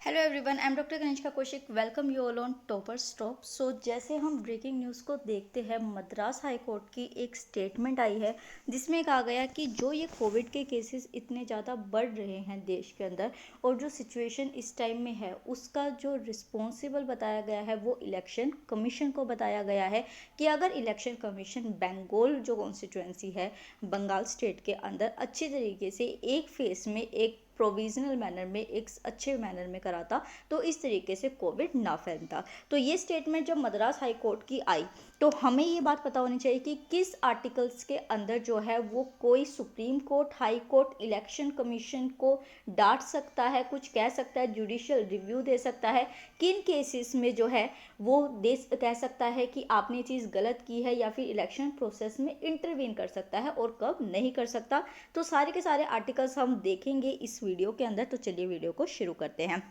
Hello everyone, I am doctor Kanishka Kaushik. Welcome you all on Topper Stop. So जैसे हम breaking news को देखते हैं, मद्रास हाई कोर्ट की एक स्टेटमेंट आई है जिसमें कहा गया कि जो ये कोविड के केसेस इतने ज़्यादा बढ़ रहे हैं देश के अंदर और जो सिचुएशन इस टाइम में है उसका जो रिस्पॉन्सिबल बताया गया है वो इलेक्शन कमीशन को बताया गया है कि अगर इलेक्शन कमीशन बंगाल जो कॉन्स्टिट्यूंसी है बंगाल स्टेट के अंदर अच्छी तरीके से एक फेस में एक प्रोविजनल मैनर में एक अच्छे मैनर में कराता तो इस तरीके से कोविड ना फैलता। तो ये स्टेटमेंट जब मद्रास हाई कोर्ट की आई तो हमें ये बात पता होनी चाहिए कि किस आर्टिकल्स के अंदर जो है वो कोई supreme court, high court, election commission को डांट सकता है, कुछ कह सकता है, जुडिशियल रिव्यू दे सकता है, किन केसेस में जो है वो कह सकता है कि आपने चीज़ गलत की है या फिर इलेक्शन प्रोसेस में इंटरवीन कर सकता है और कब नहीं कर सकता। तो सारे के सारे आर्टिकल्स हम देखेंगे इस वीडियो के अंदर। तो चलिए वीडियो को शुरू करते हैं।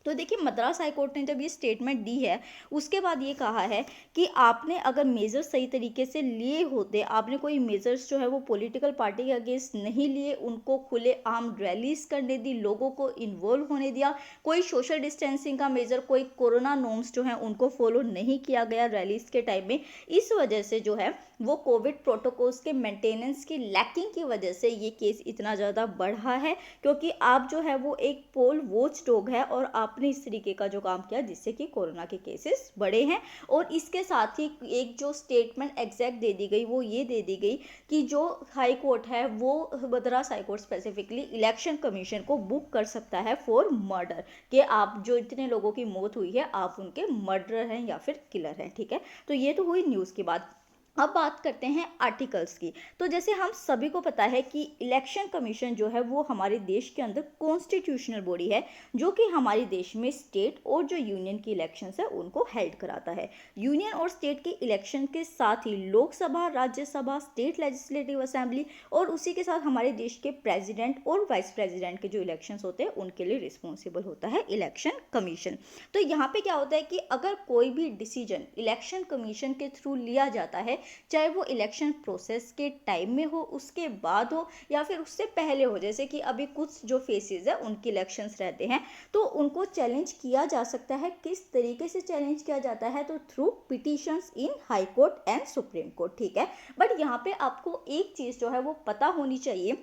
तो देखिए, मद्रास हाई कोर्ट ने जब ये स्टेटमेंट दी है उसके बाद ये कहा है कि आपने अगर मेजर्स सही तरीके से लिए होते, आपने कोई मेजर्स जो है वो पॉलिटिकल पार्टी के अगेंस्ट नहीं लिए, उनको खुले आम रैलीज करने दी, लोगों को इन्वॉल्व होने दिया, कोई सोशल डिस्टेंसिंग का मेजर, कोई कोरोना नॉर्म्स जो है उनको फॉलो नहीं किया गया रैलीज के टाइम में, इस वजह से जो है वो कोविड प्रोटोकॉल्स के मेंटेनेंस की लैकिंग की वजह से ये केस इतना ज़्यादा बढ़ा है। क्योंकि आप जो है वो एक पोल वॉच डॉग है और आपने इस तरीके का जो काम किया जिससे कि कोरोना के केसेस बढ़े हैं। और इसके साथ ही एक जो स्टेटमेंट एग्जैक्ट दे दी गई वो ये दे दी गई कि जो हाई कोर्ट है वो Madras high court specifically election commission को बुक कर सकता है फॉर मर्डर, कि आप जो इतने लोगों की मौत हुई है आप उनके मर्डर हैं या फिर किलर हैं। ठीक है, तो ये तो हुई न्यूज़ की बात। अब बात करते हैं आर्टिकल्स की। तो जैसे हम सभी को पता है कि इलेक्शन कमीशन जो है वो हमारे देश के अंदर कॉन्स्टिट्यूशनल बॉडी है जो कि हमारे देश में स्टेट और जो यूनियन की इलेक्शंस है उनको हेल्ड कराता है। यूनियन और स्टेट के इलेक्शन के साथ ही Lok Sabha, Rajya Sabha, state legislative assembly और उसी के साथ हमारे देश के प्रेसिडेंट और वाइस प्रेसिडेंट के जो इलेक्शंस होते हैं उनके लिए रिस्पॉन्सिबल होता है इलेक्शन कमीशन। तो यहाँ पे क्या होता है कि अगर कोई भी डिसीजन इलेक्शन कमीशन के थ्रू लिया जाता है, चाहे वो इलेक्शन प्रोसेस के टाइम में हो, उसके बाद हो या फिर उससे पहले हो, जैसे कि अभी कुछ जो फेसेस है उनके इलेक्शंस रहते हैं तो उनको चैलेंज किया जा सकता है। किस तरीके से चैलेंज किया जाता है? तो through petitions in high court and supreme court. ठीक है, बट यहाँ पे आपको एक चीज़ जो है वो पता होनी चाहिए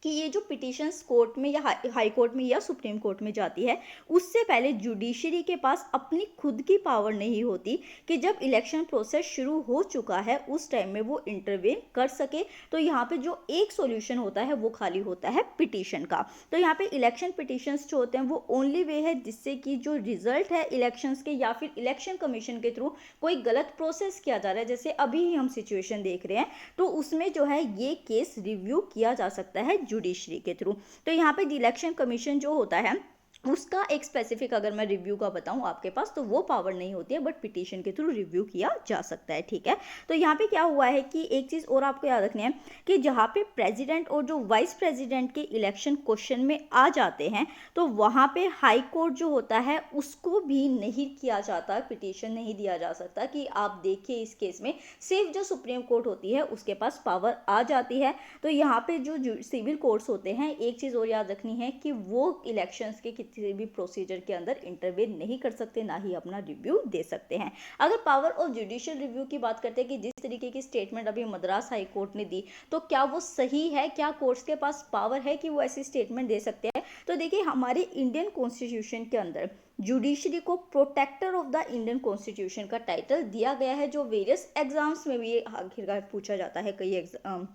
कि ये जो पिटिशंस कोर्ट में या हाई कोर्ट में या सुप्रीम कोर्ट में जाती है उससे पहले जुडिशरी के पास अपनी खुद की पावर नहीं होती कि जब इलेक्शन प्रोसेस शुरू हो चुका है उस टाइम में वो इंटरवेन कर सके। तो यहाँ पे जो एक सॉल्यूशन होता है वो खाली होता है पिटिशन का। तो यहाँ पे इलेक्शन पिटिशंस जो होते हैं वो ओनली वे है जिससे कि जो रिजल्ट है इलेक्शंस के या फिर इलेक्शन कमीशन के थ्रू कोई गलत प्रोसेस किया जा रहा है, जैसे अभी ही हम सिचुएशन देख रहे हैं, तो उसमें जो है ये केस रिव्यू किया जा सकता है जुडिशरी के थ्रू। तो यहाँ पे इलेक्शन कमीशन जो होता है उसका एक स्पेसिफिक अगर मैं रिव्यू का बताऊं आपके पास तो वो पावर नहीं होती है, बट पिटीशन के थ्रू रिव्यू किया जा सकता है। ठीक है, तो यहाँ पे क्या हुआ है कि एक चीज़ और आपको याद रखनी है कि जहाँ पे प्रेसिडेंट और जो वाइस प्रेसिडेंट के इलेक्शन क्वेश्चन में आ जाते हैं तो वहाँ पे हाई कोर्ट जो होता है उसको भी नहीं किया जाता, पिटीशन नहीं दिया जा सकता कि आप देखिए इस केस में। सिर्फ जो सुप्रीम कोर्ट होती है उसके पास पावर आ जाती है। तो यहाँ पे जो सिविल कोर्ट्स होते हैं, एक चीज़ और याद रखनी है कि वो इलेक्शंस के किसी भी प्रोसीजर के अंदर इंटरवेन नहीं कर सकते, ना ही अपना रिव्यू दे सकते हैं। अगर पावर ऑफ जुडिशियल रिव्यू की बात करते हैं कि जिस तरीके की स्टेटमेंट अभी मद्रास हाई कोर्ट ने दी तो क्या वो सही है, क्या कोर्ट्स के पास पावर है कि वो ऐसी स्टेटमेंट दे सकते हैं? तो देखिए, हमारे इंडियन कॉन्स्टिट्यूशन के अंदर जुडिशरी को protector of the Indian constitution का टाइटल दिया गया है, जो वेरियस एग्जाम्स में भी आखिरकार पूछा जाता है कई एग्जाम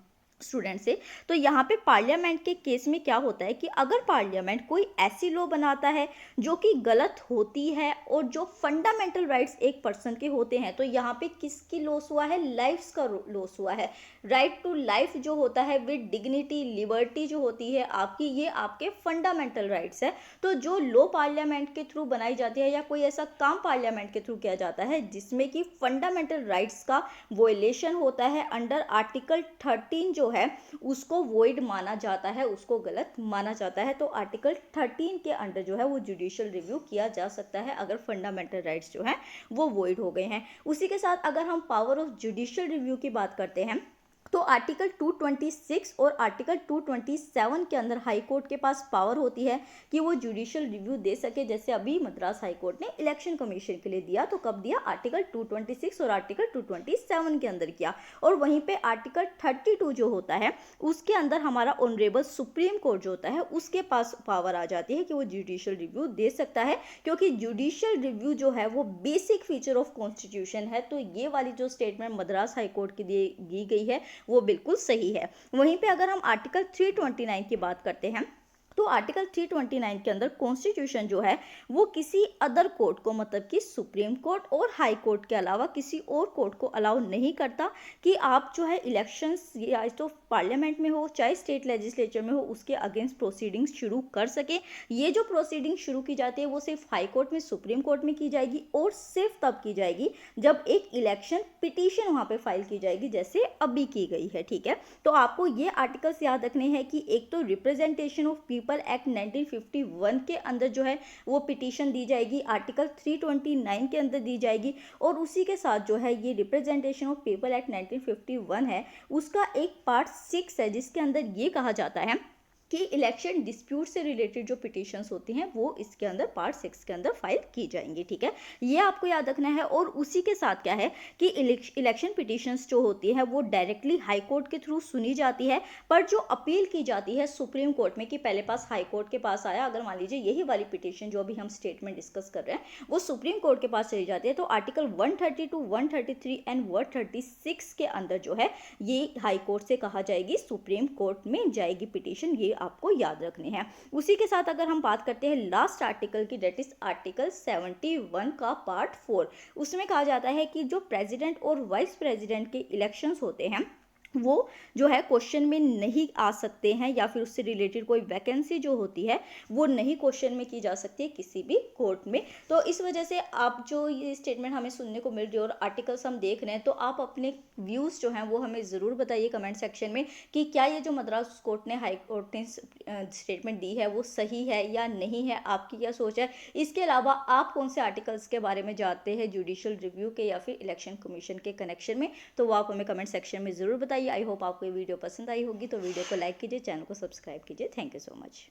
स्टूडेंट से। तो यहाँ पे पार्लियामेंट के केस में क्या होता है कि अगर पार्लियामेंट कोई ऐसी लॉ बनाता है जो कि गलत होती है और जो फंडामेंटल राइट्स एक पर्सन के होते हैं, तो यहाँ पे किसकी लॉस हुआ है? लाइफ्स का लॉस हुआ है। राइट टू लाइफ जो होता है विद डिग्निटी, लिबर्टी जो होती है आपकी, ये आपके फंडामेंटल राइट्स है। तो जो लॉ पार्लियामेंट के थ्रू बनाई जाती है या कोई ऐसा काम पार्लियामेंट के थ्रू किया जाता है जिसमें कि फंडामेंटल राइट्स का वोलेशन होता है, अंडर आर्टिकल 13 जो है उसको वॉइड माना जाता है, उसको गलत माना जाता है। तो आर्टिकल 13 के अंडर जो है वो जुडिशियल रिव्यू किया जा सकता है अगर फंडामेंटल राइट्स जो है वो वॉइड हो गए हैं। उसी के साथ अगर हम पावर ऑफ जुडिशियल रिव्यू की बात करते हैं तो आर्टिकल 226 और आर्टिकल 227 के अंदर हाई कोर्ट के पास पावर होती है कि वो जुडिशियल रिव्यू दे सके, जैसे अभी मद्रास हाई कोर्ट ने इलेक्शन कमीशन के लिए दिया। तो कब दिया? आर्टिकल 226 और आर्टिकल 227 के अंदर किया। और वहीं पे आर्टिकल 32 जो होता है उसके अंदर हमारा ऑनरेबल सुप्रीम कोर्ट जो होता है उसके पास पावर आ जाती है कि वो जुडिशियल रिव्यू दे सकता है, क्योंकि जुडिशियल रिव्यू जो है वो बेसिक फीचर ऑफ कॉन्स्टिट्यूशन है। तो ये वाली जो स्टेटमेंट मद्रास हाई कोर्ट की दी गई है वो बिल्कुल सही है। वहीं पे अगर हम आर्टिकल 329 की बात करते हैं, तो आर्टिकल 329 के अंदर कॉन्स्टिट्यूशन जो है वो किसी अदर कोर्ट को, मतलब कि सुप्रीम कोर्ट और हाई कोर्ट के अलावा किसी और कोर्ट को अलाउ नहीं करता कि आप जो है इलेक्शंस या तो पार्लियामेंट में हो चाहे स्टेट लेजिस्लेचर में हो उसके अगेंस्ट प्रोसीडिंग्स शुरू कर सके। ये जो प्रोसीडिंग शुरू की जाती है वो सिर्फ हाई कोर्ट में, सुप्रीम कोर्ट में की जाएगी, और सिर्फ तब की जाएगी जब एक इलेक्शन पिटीशन वहां पे फाइल की जाएगी, जैसे अभी की गई है। ठीक है, तो आपको ये आर्टिकल्स याद रखने हैं कि एक तो रिप्रेजेंटेशन ऑफ पीपल एक्ट 1951 के अंदर जो है वो पिटीशन दी जाएगी, आर्टिकल 329 के अंदर दी जाएगी, और उसी के साथ जो है ये रिप्रेजेंटेशन ऑफ पीपल एक्ट 1951 है उसका एक पार्ट 6 है जिसके अंदर ये कहा जाता है कि इलेक्शन डिस्प्यूट से रिलेटेड जो पिटीशंस होती हैं वो इसके अंदर पार्ट 6 के अंदर फाइल की जाएंगी। ठीक है, ये आपको याद रखना है। और उसी के साथ क्या है कि इलेक्शन पिटीशंस जो होती है वो डायरेक्टली हाई कोर्ट के थ्रू सुनी जाती है, पर जो अपील की जाती है सुप्रीम कोर्ट में कि पहले पास हाई कोर्ट के पास आया, अगर मान लीजिए यही वाली पिटीशन जो अभी हम स्टेटमेंट डिस्कस कर रहे हैं वो सुप्रीम कोर्ट के पास चली जाती है, तो आर्टिकल 132, 133 एंड 136 के अंदर जो है ये हाई कोर्ट से कहा जाएगी, सुप्रीम कोर्ट में जाएगी पिटीशन। ये आपको याद रखने हैं। उसी के साथ अगर हम बात करते हैं लास्ट आर्टिकल की, डेट इज आर्टिकल 71 का पार्ट 4, उसमें कहा जाता है कि जो प्रेसिडेंट और वाइस प्रेसिडेंट के इलेक्शंस होते हैं वो जो है क्वेश्चन में नहीं आ सकते हैं, या फिर उससे रिलेटेड कोई वैकेंसी जो होती है वो नहीं क्वेश्चन में की जा सकती है किसी भी कोर्ट में। तो इस वजह से आप जो ये स्टेटमेंट हमें सुनने को मिल रही है और आर्टिकल्स हम देख रहे हैं, तो आप अपने व्यूज़ जो हैं वो हमें ज़रूर बताइए कमेंट सेक्शन में कि क्या ये जो मद्रास कोर्ट ने हाई कोर्ट ने स्टेटमेंट दी है वो सही है या नहीं है, आपकी क्या सोच है। इसके अलावा आप कौन से आर्टिकल्स के बारे में जानते हैं जुडिशियल रिव्यू के या फिर इलेक्शन कमीशन के कनेक्शन में, तो वो आप हमें कमेंट सेक्शन में ज़रूर बताइए। आई होप आपको ये वीडियो पसंद आई होगी, तो वीडियो को लाइक कीजिए, चैनल को सब्सक्राइब कीजिए। Thank you so much.